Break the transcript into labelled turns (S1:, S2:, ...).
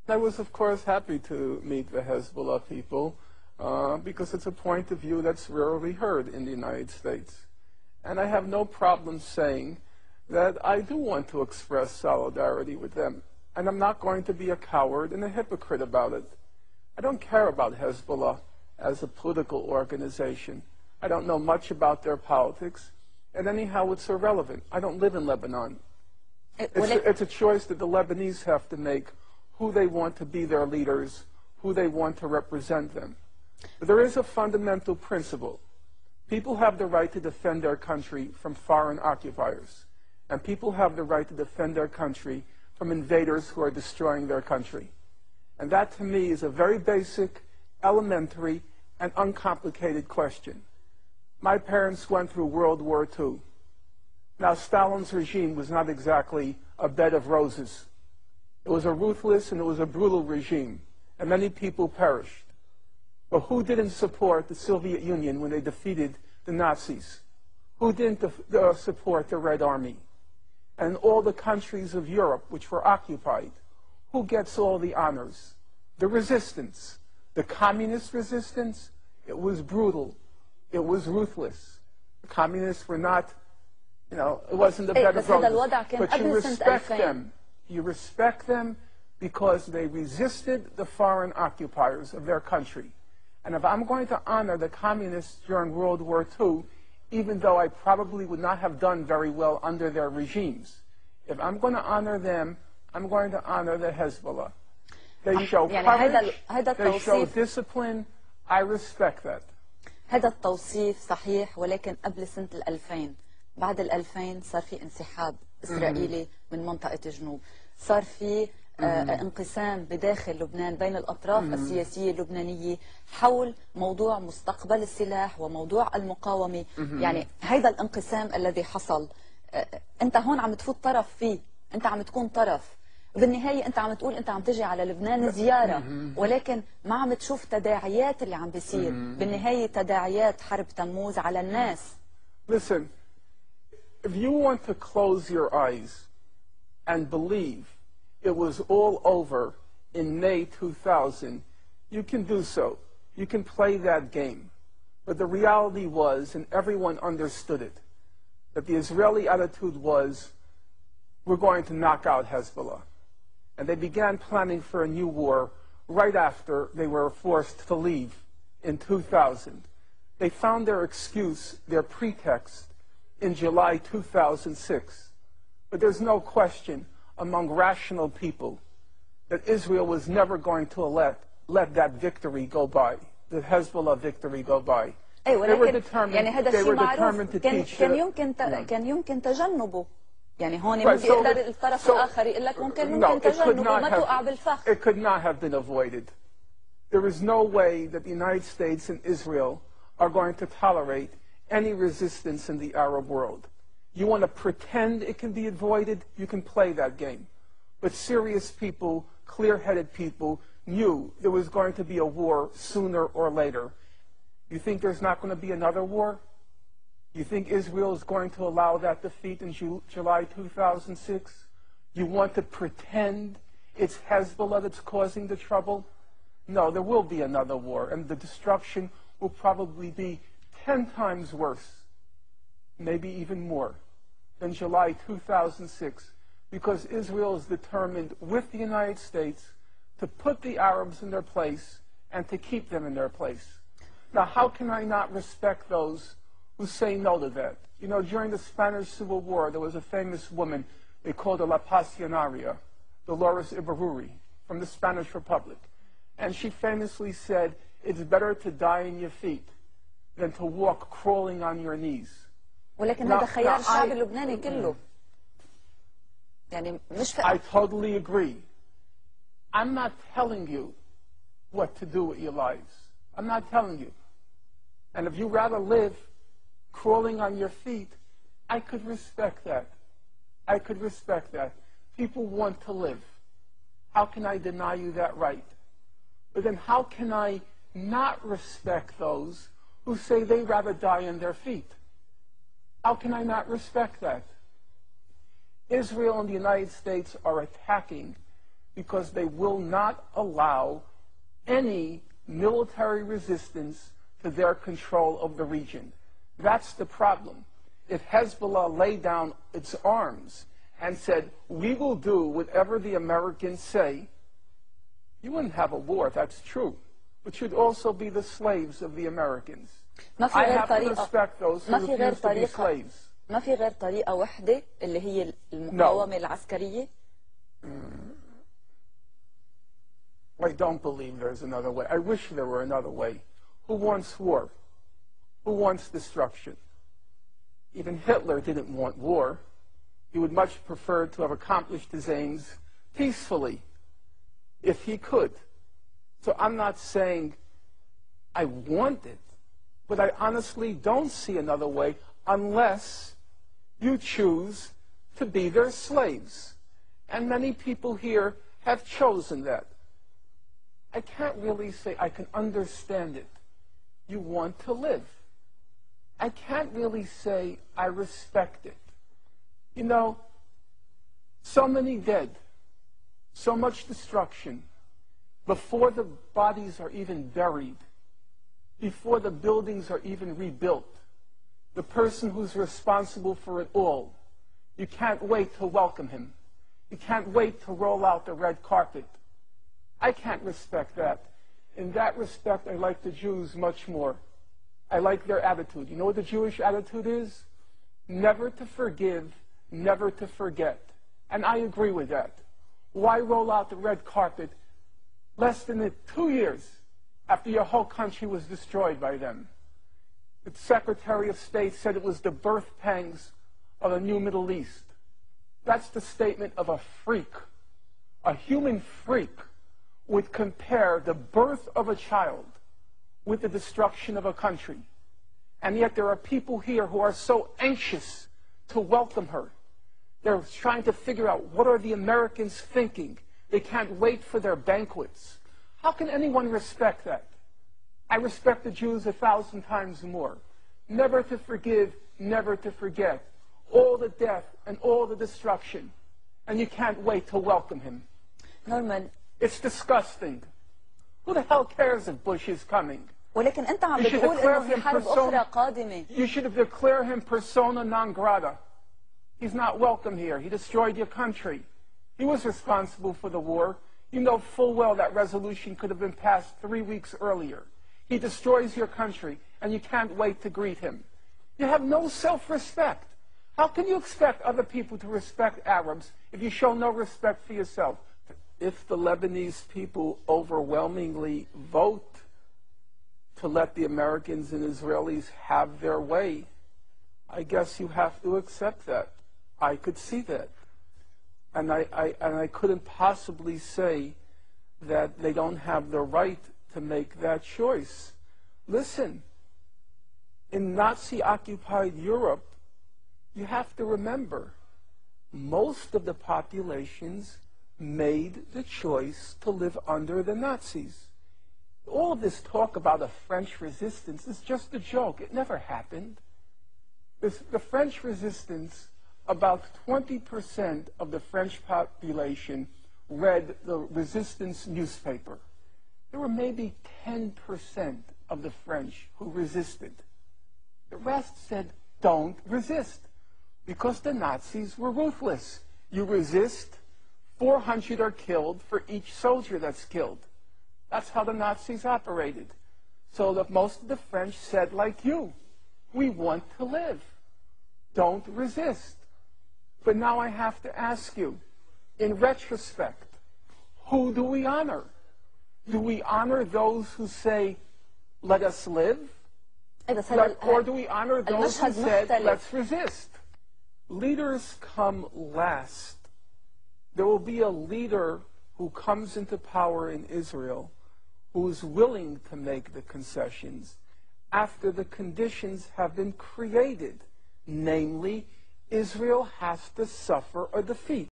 S1: I was, of course, happy to meet the Hezbollah people because it's a point of view that's rarely heard in the United States. And I have no problem saying that I do want to express solidarity with them. And I'm not going to be a coward and a hypocrite about it. I don't care about Hezbollah as a political organization. I don't know much about their politics. And anyhow, it's irrelevant. I don't live in Lebanon. It's a choice that the Lebanese have to make, who they want to be their leaders, who they want to represent them. But there is a fundamental principle. People have the right to defend their country from foreign occupiers. And people have the right to defend their country from invaders who are destroying their country. And that, to me, is a very basic, elementary, and uncomplicated question. My parents went through World War II. Now, Stalin's regime was not exactly a bed of roses. It was a ruthless and it was a brutal regime, and many people perished. But who didn't support the Soviet Union when they defeated the Nazis? Who didn't support the Red Army? And all the countries of Europe which were occupied, who gets all the honors? The resistance. The communist resistance, it was brutal. It was ruthless. The communists were not, it wasn't a bed of roses. But you respect them. You respect them because they resisted the foreign occupiers of their country. And if I'm going to honor the communists during World War II, even though I probably would not have done very well under their regimes, if I'm going to honor them, I'm going to honor the Hezbollah. They show courage, they show discipline. I respect that.
S2: هذا التوصيف صحيح، ولكن قبل سنة 2000 بعد 2000 صار في انسحاب إسرائيلي من منطقة الجنوب، صار في انقسام بداخل لبنان بين الأطراف السياسية اللبنانية حول موضوع مستقبل السلاح وموضوع المقاومة. يعني هذا الانقسام الذي حصل أنت هون عم تفوت طرف فيه، أنت عم تكون طرف. بالنهاية أنت عم تقول أنت عم تجي على لبنان زيارة، ولكن ما عم تشوف تداعيات اللي عم بيصير. بالنهاية تداعيات حرب تموز على الناس.
S1: Listen, if you want to close your eyes and believe it was all over in May 2000, you can do so. You can play that game. But the reality was, and everyone understood it, that the Israeli attitude was, we're going to knock out Hezbollah. And they began planning for a new war right after they were forced to leave in 2000. They found their excuse, their pretext, in July 2006. But there's no question among rational people that Israel was never going to let that victory go by, the Hezbollah victory go by. They were determined to teach
S2: كان يمكن تجنبه. يعني هون ممكن يقدر الطرف الآخر يقول لك ممكن تجنبه وما توقع بالفخ.
S1: It could not have been avoided. There is no way that the United States and Israel are going to tolerate any resistance in the Arab world. You want to pretend it can be avoided, you can play that game. But serious people, clear-headed people, knew there was going to be a war sooner or later. You think there's not going to be another war? You think Israel is going to allow that defeat in July 2006? You want to pretend it's Hezbollah that's causing the trouble? No, there will be another war, and the destruction will probably be 10 times worse, maybe even more, than July 2006, because Israel is determined with the United States to put the Arabs in their place and to keep them in their place. Now, how can I not respect those who say no to that? You know, during the Spanish Civil War, there was a famous woman, they called her La Pasionaria, Dolores Ibárruri, from the Spanish Republic. And she famously said, it's better to die in your feet than to walk crawling on your knees.
S2: ولكن هذا خيار الشعب اللبناني كله. يعني مش
S1: I totally agree. I'm not telling you what to do with your lives. I'm not telling you. And if you rather live crawling on your feet, I could respect that. I could respect that. People want to live. How can I deny you that right? But then how can I not respect those who say they'd rather die on their feet? How can I not respect that? Israel and the United States are attacking because they will not allow any military resistance to their control of the region. That's the problem. If Hezbollah laid down its arms and said, we will do whatever the Americans say, you wouldn't have a war, that's true. But you'd also be the slaves of the Americans. I have to respect those who refuse to be slaves.
S2: ما في غير طريقة واحدة اللي هي المقاومة العسكرية.
S1: I don't believe there's another way. I wish there were another way. Who wants war? Who wants destruction? Even Hitler didn't want war. He would much prefer to have accomplished his aims peacefully, if he could. So I'm not saying I want it, but I honestly don't see another way unless you choose to be their slaves. And many people here have chosen that. I can't really say I can understand it. You want to live. I can't really say I respect it. You know, so many dead, so much destruction, before the bodies are even buried, before the buildings are even rebuilt. The person who's responsible for it all, you can't wait to welcome him. You can't wait to roll out the red carpet. I can't respect that. In that respect, I like the Jews much more. I like their attitude. You know what the Jewish attitude is? Never to forgive, never to forget. And I agree with that. Why roll out the red carpet less than 2 years after your whole country was destroyed by them? The Secretary of State said it was the birth pangs of a new Middle East. That's the statement of a freak. A human freak would compare the birth of a child with the destruction of a country. And yet there are people here who are so anxious to welcome her. They're trying to figure out, what are the Americans thinking? They can't wait for their banquets. How can anyone respect that? I respect the Jews 1,000 times more. Never to forgive, never to forget. All the death and all the destruction. And you can't wait to welcome him.
S2: Norman.
S1: It's disgusting. Who the hell cares if Bush is coming?
S2: ولكن أنت عم بتقول إنه في حرب أخرى قادمة.
S1: You should have declared him persona non grata. He's not welcome here. He destroyed your country. He was responsible for the war. You know full well that resolution could have been passed 3 weeks earlier. He destroys your country, and you can't wait to greet him. You have no self-respect. How can you expect other people to respect Arabs if you show no respect for yourself? If the Lebanese people overwhelmingly vote to let the Americans and Israelis have their way, I guess you have to accept that. I could see that. And I couldn't possibly say that they don't have the right to make that choice. Listen, in Nazi-occupied Europe, you have to remember, most of the populations made the choice to live under the Nazis. All of this talk about a French resistance is just a joke. It never happened. The French resistance, about 20% of the French population read the resistance newspaper. There were maybe 10% of the French who resisted. The rest said, don't resist, because the Nazis were ruthless. You resist, 400 are killed for each soldier that's killed. That's how the Nazis operated. So that most of the French said, like you, we want to live. Don't resist. But now I have to ask you, in retrospect, who do we honor? Do we honor those who say, let us live? Or do we honor those who said, let's resist? Leaders come last. There will be a leader who comes into power in Israel who is willing to make the concessions after the conditions have been created. Namely, Israel has to suffer a defeat.